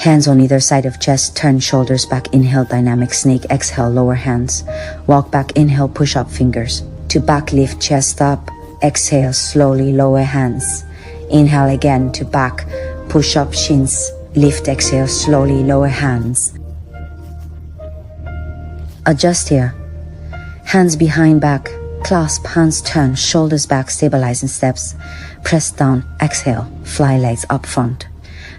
Hands on either side of chest, turn shoulders back, inhale dynamic snake, exhale lower hands. Walk back, inhale push up fingers. To back lift chest up, exhale slowly lower hands. Inhale again to back, push up shins, lift, exhale slowly lower hands. Adjust here. Hands behind back, clasp, hands turn, shoulders back, stabilize in steps. Press down, exhale, fly legs up front.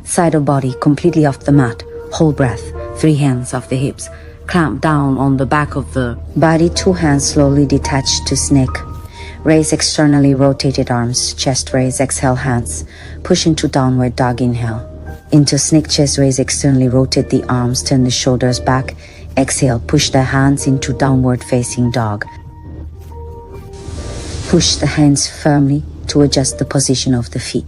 Side of body completely off the mat, hold breath, 3 hands off the hips. Clamp down on the back of the body, 2 hands slowly detach to snake. Raise externally rotated arms, chest raise, exhale hands. Push into downward dog, inhale. Into snake, chest raise, externally rotate the arms, turn the shoulders back. Exhale, push the hands into downward facing dog. Push the hands firmly to adjust the position of the feet.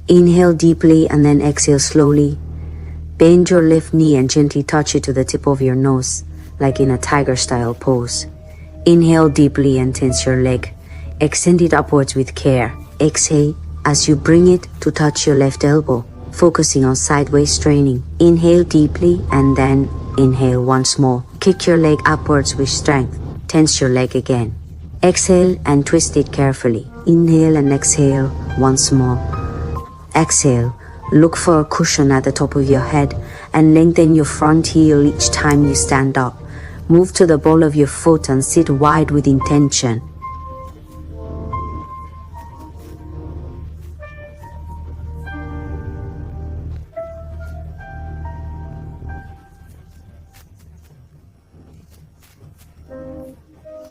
Inhale deeply and then exhale slowly. Bend your left knee and gently touch it to the tip of your nose, like in a tiger style pose. Inhale deeply and tense your leg. Extend it upwards with care. Exhale as you bring it to touch your left elbow, focusing on sideways straining. Inhale deeply and then inhale once more. Kick your leg upwards with strength. Tense your leg again. Exhale and twist it carefully. Inhale and exhale once more. Exhale. Look for a cushion at the top of your head and lengthen your front heel each time you stand up. Move to the ball of your foot and sit wide with intention.